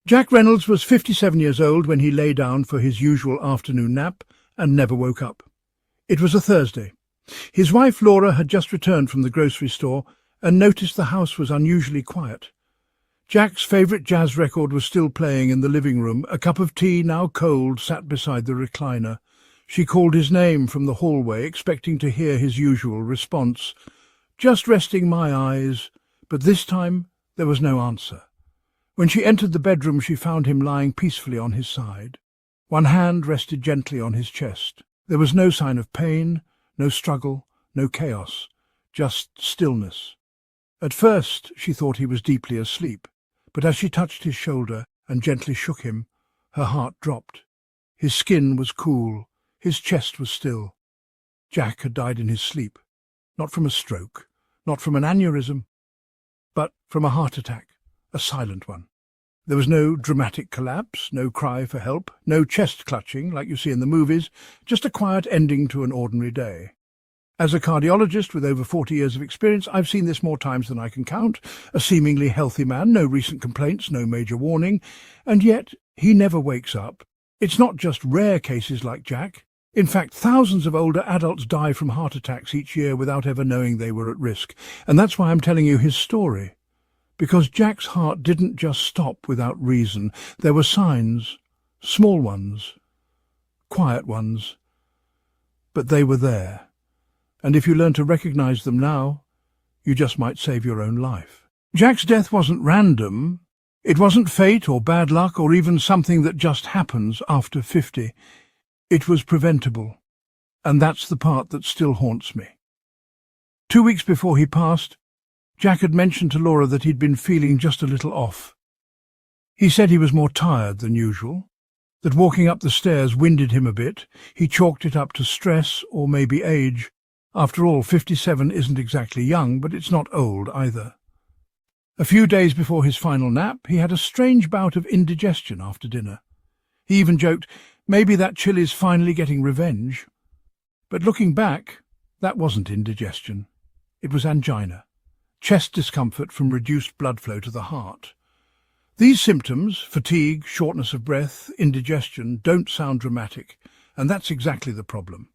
Jack Reynolds was 57 years old when he lay down for his usual afternoon nap and never woke up. It was a Thursday. His wife Laura had just returned from the grocery store and noticed the house was unusually quiet. Jack's favourite jazz record was still playing in the living room. A cup of tea, now cold, sat beside the recliner. She called his name from the hallway, expecting to hear his usual response. "Just resting my eyes," but this time there was no answer. When she entered the bedroom, she found him lying peacefully on his side. One hand rested gently on his chest. There was no sign of pain, no struggle, no chaos, just stillness. At first she thought he was deeply asleep, but as she touched his shoulder and gently shook him, her heart dropped. His skin was cool, his chest was still. Jack had died in his sleep, not from a stroke, not from an aneurysm, but from a heart attack. A silent one. There was no dramatic collapse, no cry for help, no chest clutching like you see in the movies, just a quiet ending to an ordinary day. As a cardiologist with over 40 years of experience, I've seen this more times than I can count. A seemingly healthy man, no recent complaints, no major warning, and yet he never wakes up. It's not just rare cases like Jack. In fact, thousands of older adults die from heart attacks each year without ever knowing they were at risk, and that's why I'm telling you his story. Because Jack's heart didn't just stop without reason. There were signs, small ones, quiet ones, but they were there. And if you learn to recognize them now, you just might save your own life. Jack's death wasn't random. It wasn't fate or bad luck or even something that just happens after 50. It was preventable, and that's the part that still haunts me. 2 weeks before he passed, Jack had mentioned to Laura that he'd been feeling just a little off. He said he was more tired than usual, that walking up the stairs winded him a bit. He chalked it up to stress or maybe age. After all, 57 isn't exactly young, but it's not old either. A few days before his final nap, he had a strange bout of indigestion after dinner. He even joked, maybe that chili's finally getting revenge. But looking back, that wasn't indigestion. It was angina. Chest discomfort from reduced blood flow to the heart. These symptoms, fatigue, shortness of breath, indigestion, don't sound dramatic, and that's exactly the problem.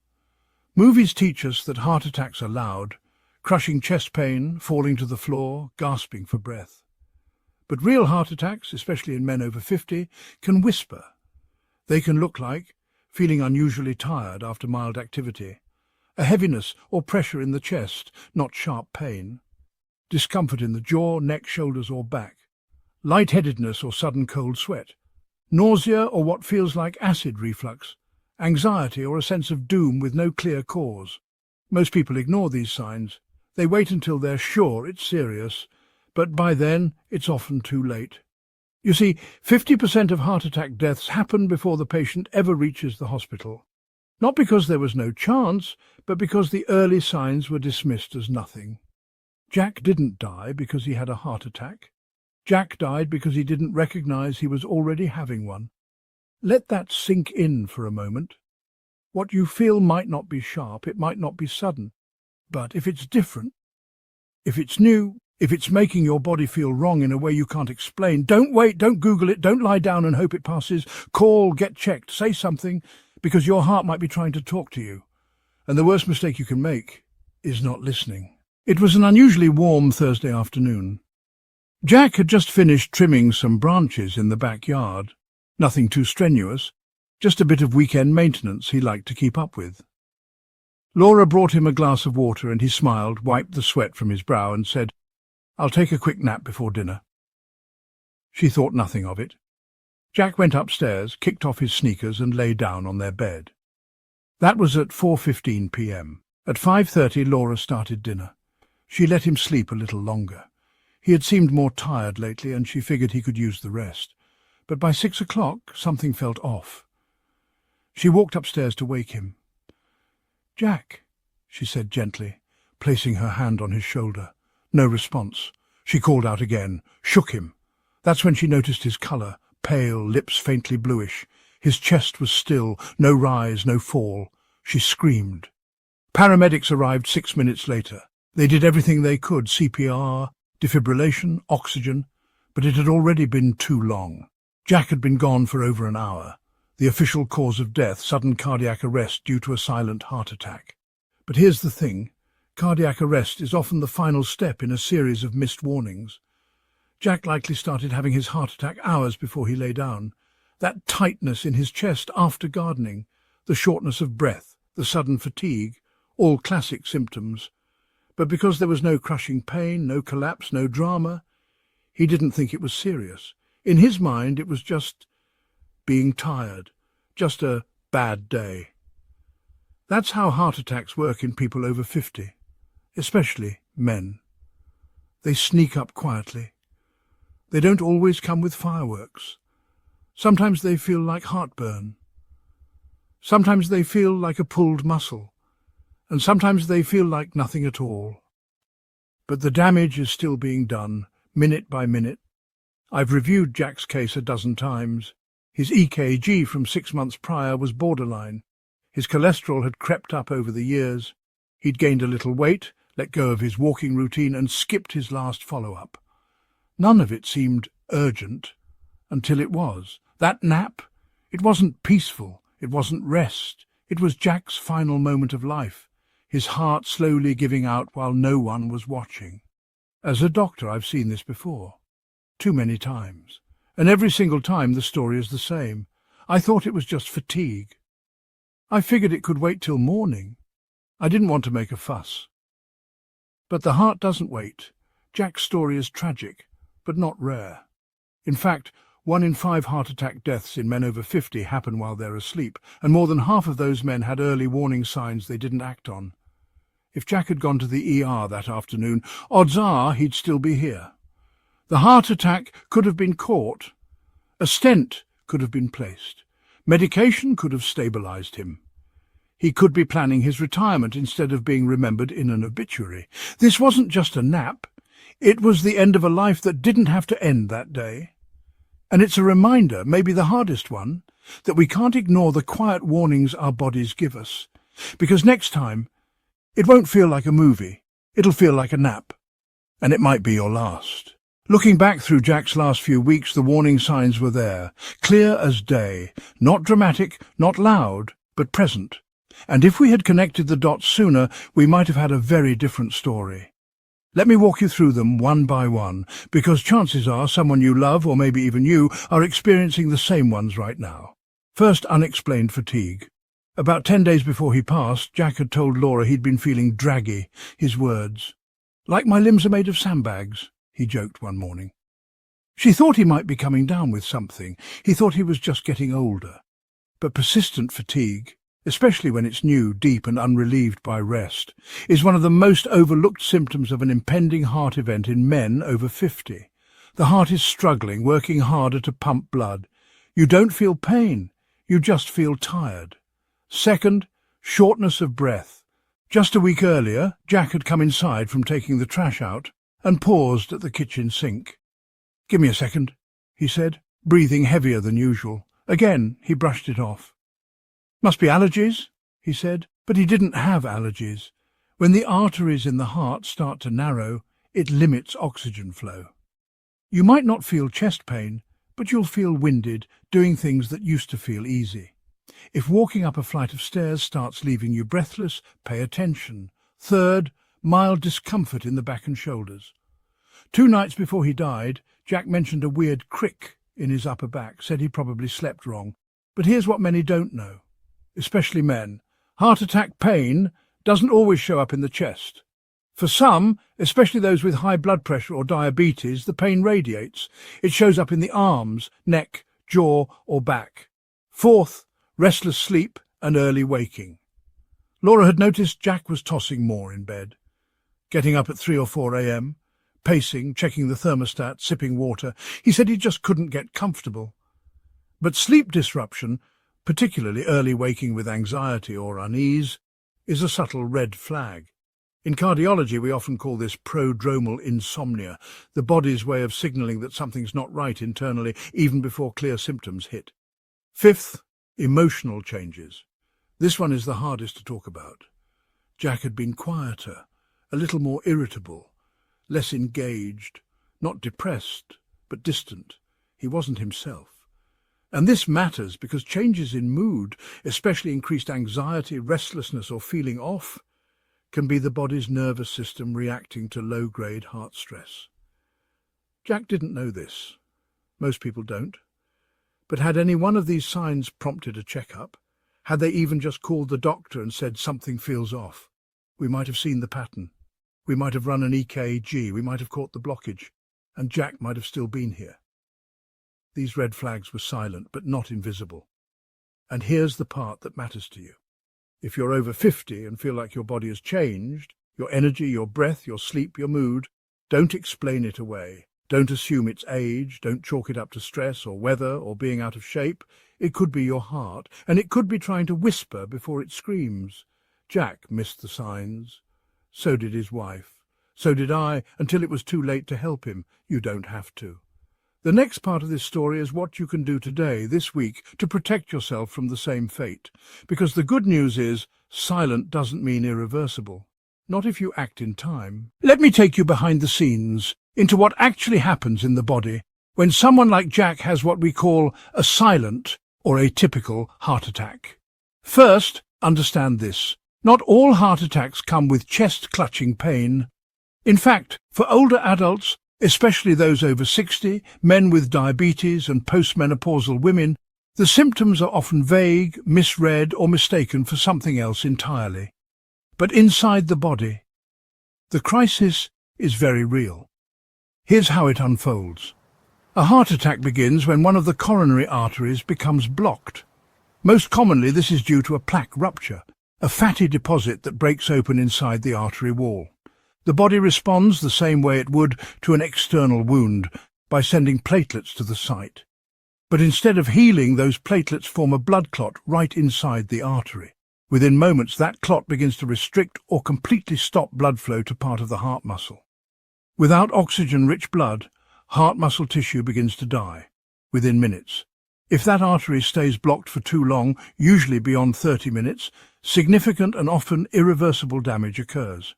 Movies teach us that heart attacks are loud, crushing chest pain, falling to the floor, gasping for breath. But real heart attacks, especially in men over 50, can whisper. They can look like feeling unusually tired after mild activity, a heaviness or pressure in the chest, not sharp pain, discomfort in the jaw, neck, shoulders or back, lightheadedness or sudden cold sweat, nausea or what feels like acid reflux, anxiety or a sense of doom with no clear cause. Most people ignore these signs. They wait until they're sure it's serious, but by then it's often too late. You see, 50% of heart attack deaths happen before the patient ever reaches the hospital. Not because there was no chance, but because the early signs were dismissed as nothing. Jack didn't die because he had a heart attack. Jack died because he didn't recognize he was already having one. Let that sink in for a moment. What you feel might not be sharp, it might not be sudden. But if it's different, if it's new, if it's making your body feel wrong in a way you can't explain, don't wait, don't Google it, don't lie down and hope it passes. Call, get checked, say something, because your heart might be trying to talk to you. And the worst mistake you can make is not listening. It was an unusually warm Thursday afternoon. Jack had just finished trimming some branches in the backyard. Nothing too strenuous, just a bit of weekend maintenance he liked to keep up with. Laura brought him a glass of water and he smiled, wiped the sweat from his brow and said, "I'll take a quick nap before dinner." She thought nothing of it. Jack went upstairs, kicked off his sneakers and lay down on their bed. That was at 4:15 p.m. At 5:30 Laura started dinner. She let him sleep a little longer. He had seemed more tired lately and she figured he could use the rest. But by 6 o'clock something felt off. She walked upstairs to wake him. "Jack," she said gently, placing her hand on his shoulder. No response. She called out again, shook him. That's when she noticed his colour, pale, lips faintly bluish. His chest was still, no rise, no fall. She screamed. Paramedics arrived 6 minutes later. They did everything they could, CPR, defibrillation, oxygen, but it had already been too long. Jack had been gone for over an hour. The official cause of death, sudden cardiac arrest due to a silent heart attack. But here's the thing. Cardiac arrest is often the final step in a series of missed warnings. Jack likely started having his heart attack hours before he lay down. That tightness in his chest after gardening, the shortness of breath, the sudden fatigue, all classic symptoms. But because there was no crushing pain, no collapse, no drama, he didn't think it was serious. In his mind, it was just being tired, just a bad day. That's how heart attacks work in people over 50, especially men. They sneak up quietly. They don't always come with fireworks. Sometimes they feel like heartburn. Sometimes they feel like a pulled muscle. And sometimes they feel like nothing at all. But the damage is still being done, minute by minute. I've reviewed Jack's case a dozen times. His EKG from 6 months prior was borderline. His cholesterol had crept up over the years. He'd gained a little weight, let go of his walking routine, and skipped his last follow-up. None of it seemed urgent, until it was. That nap, it wasn't peaceful, it wasn't rest. It was Jack's final moment of life, his heart slowly giving out while no one was watching. As a doctor, I've seen this before, too many times. And every single time the story is the same. I thought it was just fatigue. I figured it could wait till morning. I didn't want to make a fuss. But the heart doesn't wait. Jack's story is tragic, but not rare. In fact, 1 in 5 heart attack deaths in men over 50 happen while they're asleep, and more than half of those men had early warning signs they didn't act on. If Jack had gone to the ER that afternoon, odds are he'd still be here. The heart attack could have been caught. A stent could have been placed. Medication could have stabilized him. He could be planning his retirement instead of being remembered in an obituary. This wasn't just a nap. It was the end of a life that didn't have to end that day. And it's a reminder, maybe the hardest one, that we can't ignore the quiet warnings our bodies give us. Because next time, it won't feel like a movie. It'll feel like a nap. And it might be your last. Looking back through Jack's last few weeks, the warning signs were there, clear as day, not dramatic, not loud, but present. And if we had connected the dots sooner, we might have had a very different story. Let me walk you through them one by one, because chances are someone you love, or maybe even you, are experiencing the same ones right now. First, unexplained fatigue. About 10 days before he passed, Jack had told Laura he'd been feeling draggy, his words. "Like my limbs are made of sandbags," he joked one morning. She thought he might be coming down with something. He thought he was just getting older. But persistent fatigue, especially when it's new, deep and unrelieved by rest, is one of the most overlooked symptoms of an impending heart event in men over 50. The heart is struggling, working harder to pump blood. You don't feel pain, you just feel tired. Second, shortness of breath. Just a week earlier, Jack had come inside from taking the trash out and paused at the kitchen sink. "Give me a second," he said, breathing heavier than usual. Again, he brushed it off. "Must be allergies," he said, but he didn't have allergies. When the arteries in the heart start to narrow, it limits oxygen flow. You might not feel chest pain, but you'll feel winded, doing things that used to feel easy. If walking up a flight of stairs starts leaving you breathless, pay attention. Third, mild discomfort in the back and shoulders. 2 nights before he died, Jack mentioned a weird crick in his upper back, said he probably slept wrong. But here's what many don't know, especially men. Heart attack pain doesn't always show up in the chest. For some, especially those with high blood pressure or diabetes, the pain radiates. It shows up in the arms, neck, jaw or back. Fourth, restless sleep and early waking. Laura had noticed Jack was tossing more in bed, getting up at 3 or 4 a.m, pacing, checking the thermostat, sipping water. He said he just couldn't get comfortable. But sleep disruption, particularly early waking with anxiety or unease, is a subtle red flag. In cardiology, we often call this prodromal insomnia, the body's way of signalling that something's not right internally, even before clear symptoms hit. Fifth, emotional changes. This one is the hardest to talk about. Jack had been quieter, a little more irritable, less engaged, not depressed, but distant. He wasn't himself. And this matters because changes in mood, especially increased anxiety, restlessness or feeling off, can be the body's nervous system reacting to low-grade heart stress. Jack didn't know this. Most people don't. But had any one of these signs prompted a checkup, had they even just called the doctor and said something feels off, we might have seen the pattern. We might have run an EKG, we might have caught the blockage, and Jack might have still been here. These red flags were silent, but not invisible. And here's the part that matters to you. If you're over 50 and feel like your body has changed, your energy, your breath, your sleep, your mood, don't explain it away. Don't assume it's age, don't chalk it up to stress or weather or being out of shape. It could be your heart, and it could be trying to whisper before it screams. Jack missed the signs. So did his wife. So did I, until it was too late to help him. You don't have to. The next part of this story is what you can do today, this week, to protect yourself from the same fate. Because the good news is, silent doesn't mean irreversible. Not if you act in time. Let me take you behind the scenes, into what actually happens in the body when someone like Jack has what we call a silent or atypical heart attack. First, understand this. Not all heart attacks come with chest-clutching pain. In fact, for older adults, especially those over 60, men with diabetes and postmenopausal women, the symptoms are often vague, misread or mistaken for something else entirely. But inside the body, the crisis is very real. Here's how it unfolds. A heart attack begins when one of the coronary arteries becomes blocked. Most commonly, this is due to a plaque rupture, a fatty deposit that breaks open inside the artery wall. The body responds the same way it would to an external wound, by sending platelets to the site. But instead of healing, those platelets form a blood clot right inside the artery. Within moments, that clot begins to restrict or completely stop blood flow to part of the heart muscle. Without oxygen-rich blood, heart muscle tissue begins to die within minutes. If that artery stays blocked for too long, usually beyond 30 minutes, significant and often irreversible damage occurs.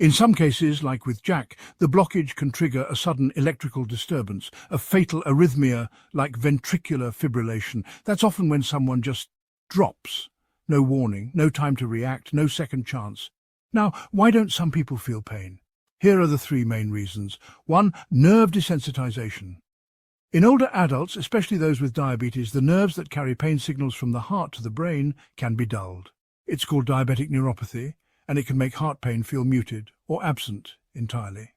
In some cases, like with Jack, the blockage can trigger a sudden electrical disturbance, a fatal arrhythmia like ventricular fibrillation. That's often when someone just drops. No warning, no time to react, no second chance. Now, why don't some people feel pain? Here are the three main reasons. 1. Nerve desensitization. In older adults, especially those with diabetes, the nerves that carry pain signals from the heart to the brain can be dulled. It's called diabetic neuropathy, and it can make heart pain feel muted or absent entirely.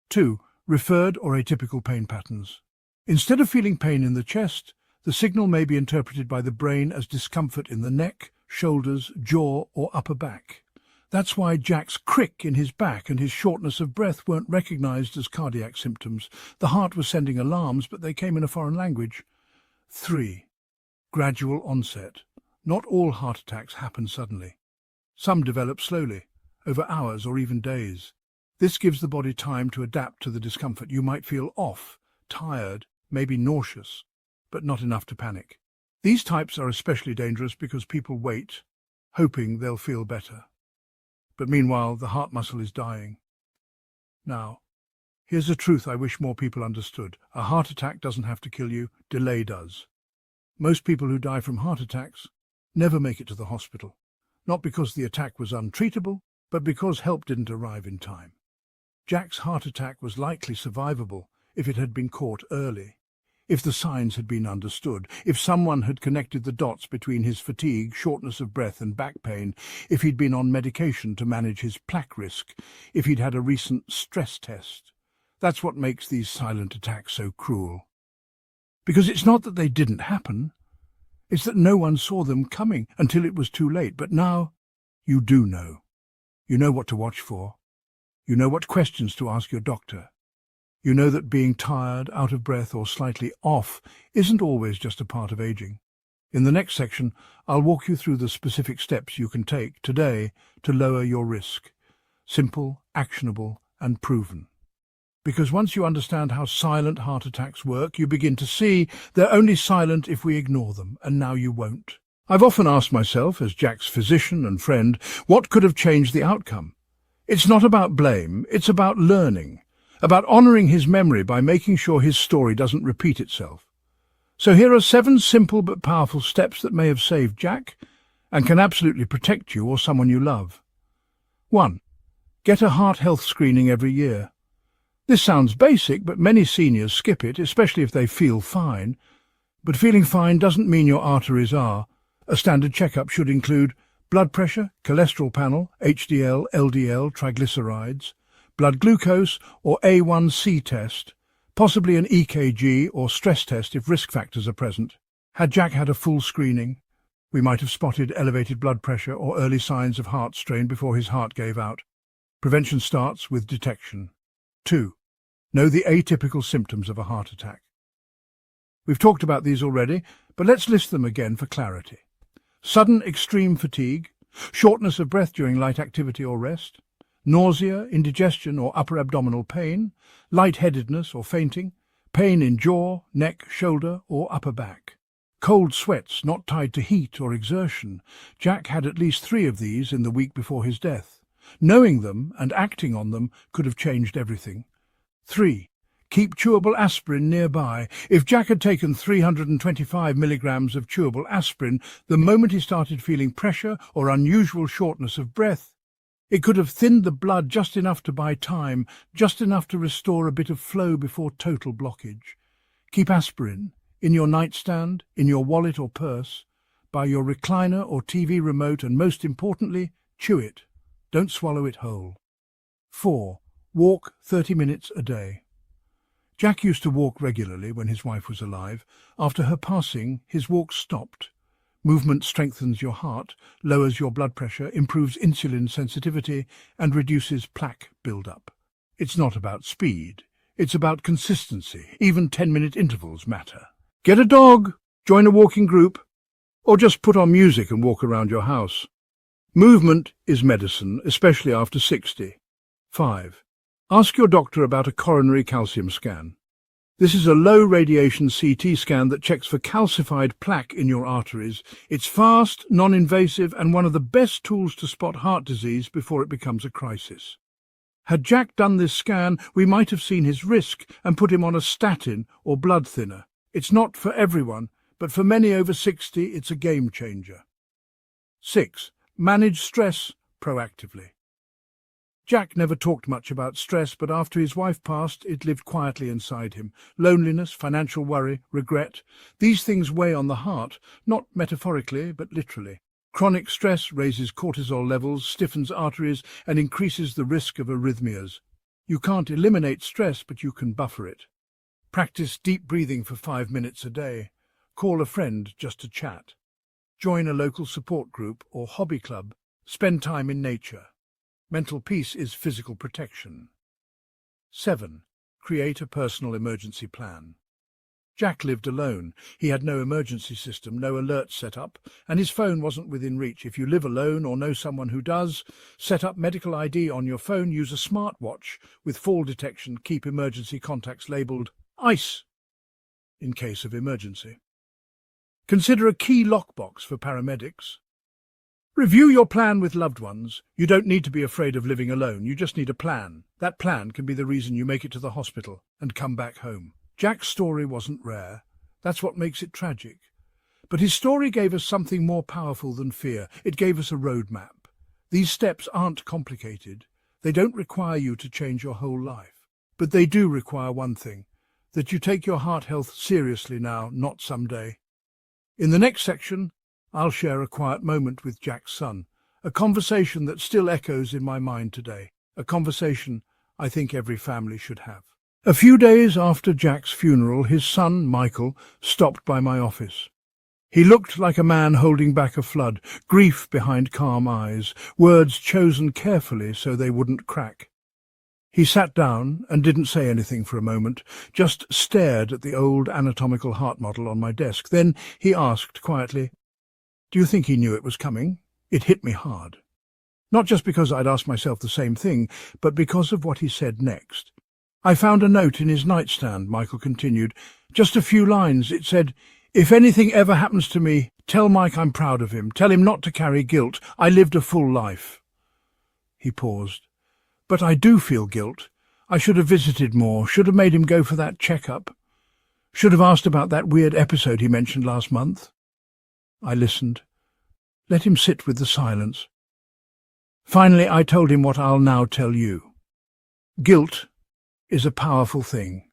2. Referred or atypical pain patterns. Instead of feeling pain in the chest, the signal may be interpreted by the brain as discomfort in the neck, shoulders, jaw or upper back. That's why Jack's crick in his back and his shortness of breath weren't recognized as cardiac symptoms. The heart was sending alarms, but they came in a foreign language. 3. Gradual onset. Not all heart attacks happen suddenly. Some develop slowly, over hours or even days. This gives the body time to adapt to the discomfort. You might feel off, tired, maybe nauseous, but not enough to panic. These types are especially dangerous because people wait, hoping they'll feel better. But meanwhile, the heart muscle is dying. Now, here's a truth I wish more people understood. A heart attack doesn't have to kill you, delay does. Most people who die from heart attacks never make it to the hospital. Not because the attack was untreatable, but because help didn't arrive in time. Jack's heart attack was likely survivable if it had been caught early, if the signs had been understood, if someone had connected the dots between his fatigue, shortness of breath and back pain, if he'd been on medication to manage his plaque risk, if he'd had a recent stress test. That's what makes these silent attacks so cruel. Because it's not that they didn't happen, it's that no one saw them coming until it was too late. But now you do know. You know what to watch for. You know what questions to ask your doctor. You know that being tired, out of breath or slightly off isn't always just a part of aging. In the next section, I'll walk you through the specific steps you can take today to lower your risk. Simple, actionable and proven. Because once you understand how silent heart attacks work, you begin to see they're only silent if we ignore them, and now you won't. I've often asked myself, as Jack's physician and friend, what could have changed the outcome? It's not about blame, it's about learning, about honouring his memory by making sure his story doesn't repeat itself. So here are 7 simple but powerful steps that may have saved Jack and can absolutely protect you or someone you love. 1. Get a heart health screening every year. This sounds basic, but many seniors skip it, especially if they feel fine. But feeling fine doesn't mean your arteries are. A standard checkup should include blood pressure, cholesterol panel, HDL, LDL, triglycerides, blood glucose or A1C test, possibly an EKG or stress test if risk factors are present. Had Jack had a full screening, we might have spotted elevated blood pressure or early signs of heart strain before his heart gave out. Prevention starts with detection. 2. Know the atypical symptoms of a heart attack. We've talked about these already, but let's list them again for clarity. Sudden extreme fatigue, shortness of breath during light activity or rest, nausea, indigestion or upper abdominal pain, lightheadedness or fainting, pain in jaw, neck, shoulder or upper back. Cold sweats not tied to heat or exertion. Jack had at least 3 of these in the week before his death. Knowing them and acting on them could have changed everything. 3. Keep chewable aspirin nearby. If Jack had taken 325 milligrams of chewable aspirin the moment he started feeling pressure or unusual shortness of breath, it could have thinned the blood just enough to buy time, just enough to restore a bit of flow before total blockage. Keep aspirin in your nightstand, in your wallet or purse, by your recliner or TV remote, and most importantly, chew it. Don't swallow it whole. 4. Walk 30 minutes a day. Jack used to walk regularly when his wife was alive. After her passing, his walks stopped. Movement strengthens your heart, lowers your blood pressure, improves insulin sensitivity, and reduces plaque buildup. It's not about speed. It's about consistency. Even 10-minute intervals matter. Get a dog, join a walking group, or just put on music and walk around your house. Movement is medicine, especially after 60. 5. Ask your doctor about a coronary calcium scan. This is a low-radiation CT scan that checks for calcified plaque in your arteries. It's fast, non-invasive, and one of the best tools to spot heart disease before it becomes a crisis. Had Jack done this scan, we might have seen his risk and put him on a statin or blood thinner. It's not for everyone, but for many over 60, it's a game changer. 6. Manage stress proactively. Jack never talked much about stress, but after his wife passed, it lived quietly inside him. Loneliness, financial worry, regret. These things weigh on the heart, not metaphorically, but literally. Chronic stress raises cortisol levels, stiffens arteries, and increases the risk of arrhythmias. You can't eliminate stress, but you can buffer it. Practice deep breathing for 5 minutes a day. Call a friend just to chat. Join a local support group or hobby club. Spend time in nature. Mental peace is physical protection. 7. Create a personal emergency plan. Jack lived alone. He had no emergency system, no alerts set up, and his phone wasn't within reach. If you live alone or know someone who does, set up medical ID on your phone, use a smartwatch with fall detection, keep emergency contacts labelled ICE in case of emergency. Consider a key lockbox for paramedics. Review your plan with loved ones. You don't need to be afraid of living alone. You just need a plan. That plan can be the reason you make it to the hospital and come back home. Jack's story wasn't rare. That's what makes it tragic. But his story gave us something more powerful than fear. It gave us a roadmap. These steps aren't complicated. They don't require you to change your whole life. But they do require one thing, that you take your heart health seriously now, not someday. In the next section, I'll share a quiet moment with Jack's son, a conversation that still echoes in my mind today, a conversation I think every family should have. A few days after Jack's funeral, his son, Michael, stopped by my office. He looked like a man holding back a flood, grief behind calm eyes, words chosen carefully so they wouldn't crack. He sat down and didn't say anything for a moment, just stared at the old anatomical heart model on my desk. Then he asked quietly, "Do you think he knew it was coming?" It hit me hard. Not just because I'd asked myself the same thing, but because of what he said next. "I found a note in his nightstand," Michael continued. "Just a few lines. It said, 'If anything ever happens to me, tell Mike I'm proud of him. Tell him not to carry guilt. I lived a full life.'" He paused. "But I do feel guilt. I should have visited more, should have made him go for that checkup." Should have asked about that weird episode he mentioned last month. I listened. Let him sit with the silence. Finally, I told him what I'll now tell you. Guilt is a powerful thing,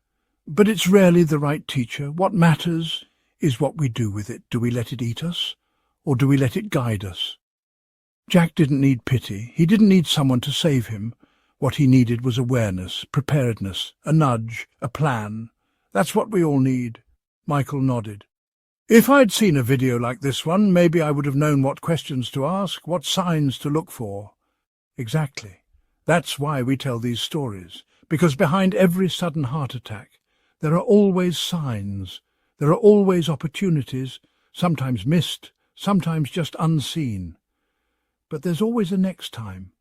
but it's rarely the right teacher. What matters is what we do with it. Do we let it eat us, or do we let it guide us? Jack didn't need pity. He didn't need someone to save him. What he needed was awareness, preparedness, a nudge, a plan. That's what we all need. Michael nodded. If I'd seen a video like this one, maybe I would have known what questions to ask, what signs to look for. Exactly. That's why we tell these stories, because behind every sudden heart attack, there are always signs. There are always opportunities, sometimes missed, sometimes just unseen. But there's always a next time,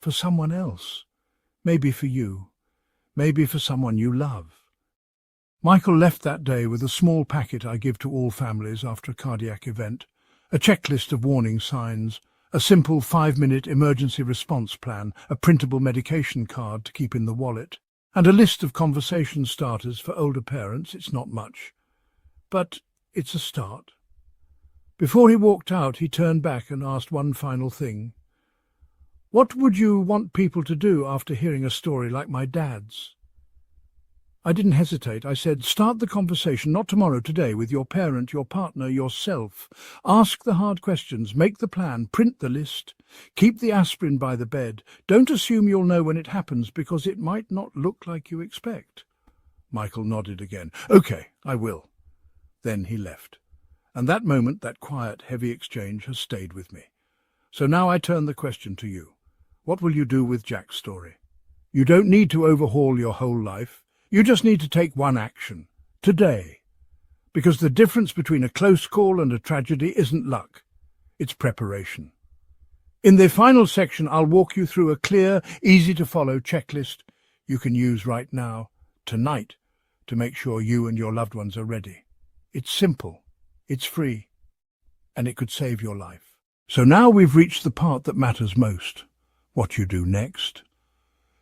for someone else. Maybe for you, maybe for someone you love. Michael left that day with a small packet I give to all families after a cardiac event, a checklist of warning signs, a simple 5-minute emergency response plan, a printable medication card to keep in the wallet, and a list of conversation starters for older parents. It's not much, but it's a start. Before he walked out, he turned back and asked one final thing. What would you want people to do after hearing a story like my dad's? I didn't hesitate. I said, start the conversation, not tomorrow, today, with your parent, your partner, yourself. Ask the hard questions, make the plan, print the list. Keep the aspirin by the bed. Don't assume you'll know when it happens, because it might not look like you expect. Michael nodded again. Okay, I will. Then he left. And that moment, that quiet, heavy exchange has stayed with me. So now I turn the question to you. What will you do with Jack's story? You don't need to overhaul your whole life. You just need to take one action, today. Because the difference between a close call and a tragedy isn't luck, it's preparation. In the final section, I'll walk you through a clear, easy-to-follow checklist you can use right now, tonight, to make sure you and your loved ones are ready. It's simple, it's free, and it could save your life. So now we've reached the part that matters most, what you do next.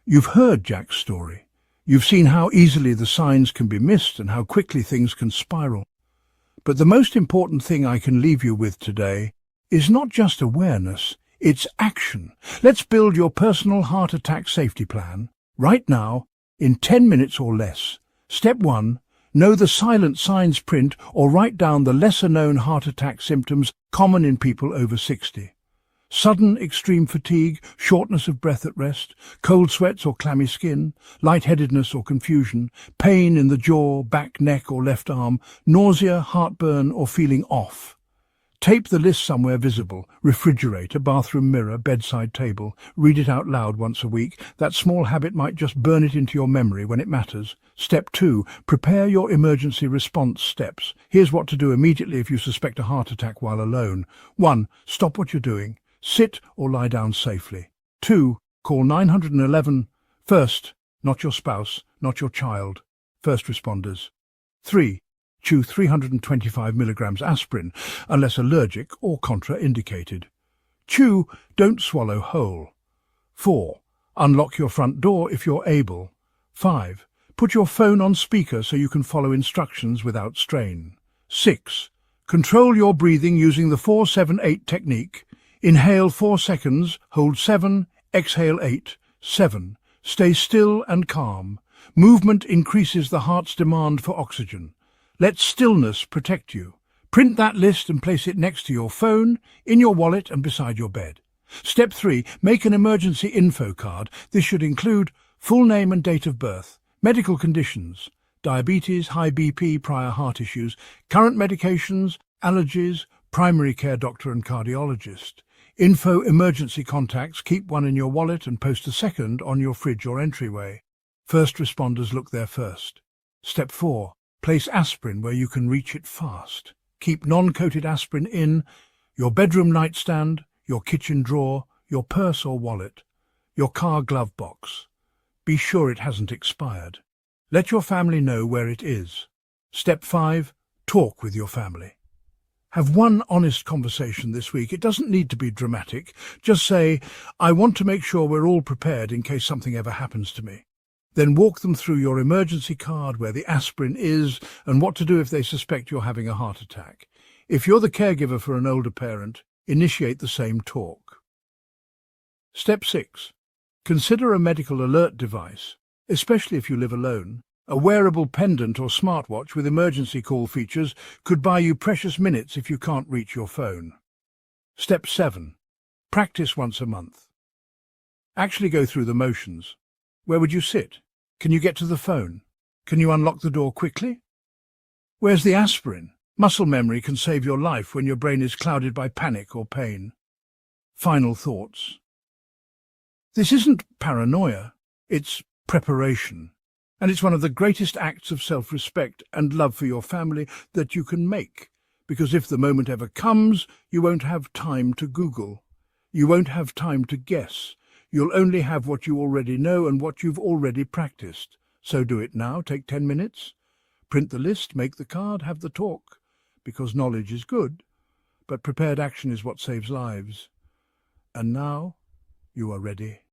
You've heard Jack's story. You've seen how easily the signs can be missed and how quickly things can spiral. But the most important thing I can leave you with today is not just awareness, it's action. Let's build your personal heart attack safety plan right now in 10 minutes or less. Step 1, know the silent signs, print or write down the lesser-known heart attack symptoms common in people over 60. Sudden extreme fatigue, shortness of breath at rest, cold sweats or clammy skin, lightheadedness or confusion, pain in the jaw, back, neck or left arm, nausea, heartburn or feeling off. Tape the list somewhere visible, refrigerator, bathroom mirror, bedside table. Read it out loud once a week. That small habit might just burn it into your memory when it matters. Step 2, prepare your emergency response steps. Here's what to do immediately if you suspect a heart attack while alone. 1, stop what you're doing. Sit or lie down safely. 2, call 911. First, not your spouse, not your child. First responders. 3, chew 325 milligrams aspirin, unless allergic or contraindicated. Chew, don't swallow whole. 4, unlock your front door if you're able. 5, put your phone on speaker so you can follow instructions without strain. 6, control your breathing using the 4-7-8 technique. Inhale 4 seconds, hold 7, exhale 8, 7. Stay still and calm. Movement increases the heart's demand for oxygen. Let stillness protect you. Print that list and place it next to your phone, in your wallet and beside your bed. Step 3, make an emergency info card. This should include full name and date of birth, medical conditions, diabetes, high BP, prior heart issues, current medications, allergies, primary care doctor and cardiologist. Info emergency contacts, keep one in your wallet and post a second on your fridge or entryway. First responders look there first. Step 4, place aspirin where you can reach it fast. Keep non-coated aspirin in your bedroom nightstand, your kitchen drawer, your purse or wallet, your car glove box. Be sure it hasn't expired. Let your family know where it is. Step 5, talk with your family. Have one honest conversation this week. It doesn't need to be dramatic. Just say, I want to make sure we're all prepared in case something ever happens to me. Then walk them through your emergency card, where the aspirin is, and what to do if they suspect you're having a heart attack. If you're the caregiver for an older parent, initiate the same talk. Step 6. Consider a medical alert device, especially if you live alone. A wearable pendant or smartwatch with emergency call features could buy you precious minutes if you can't reach your phone. Step 7. Practice once a month. Actually go through the motions. Where would you sit? Can you get to the phone? Can you unlock the door quickly? Where's the aspirin? Muscle memory can save your life when your brain is clouded by panic or pain. Final thoughts. This isn't paranoia, it's preparation. And it's one of the greatest acts of self-respect and love for your family that you can make. Because if the moment ever comes, you won't have time to Google. You won't have time to guess. You'll only have what you already know and what you've already practiced. So do it now, take 10 minutes. Print the list, make the card, have the talk. Because knowledge is good, but prepared action is what saves lives. And now you are ready.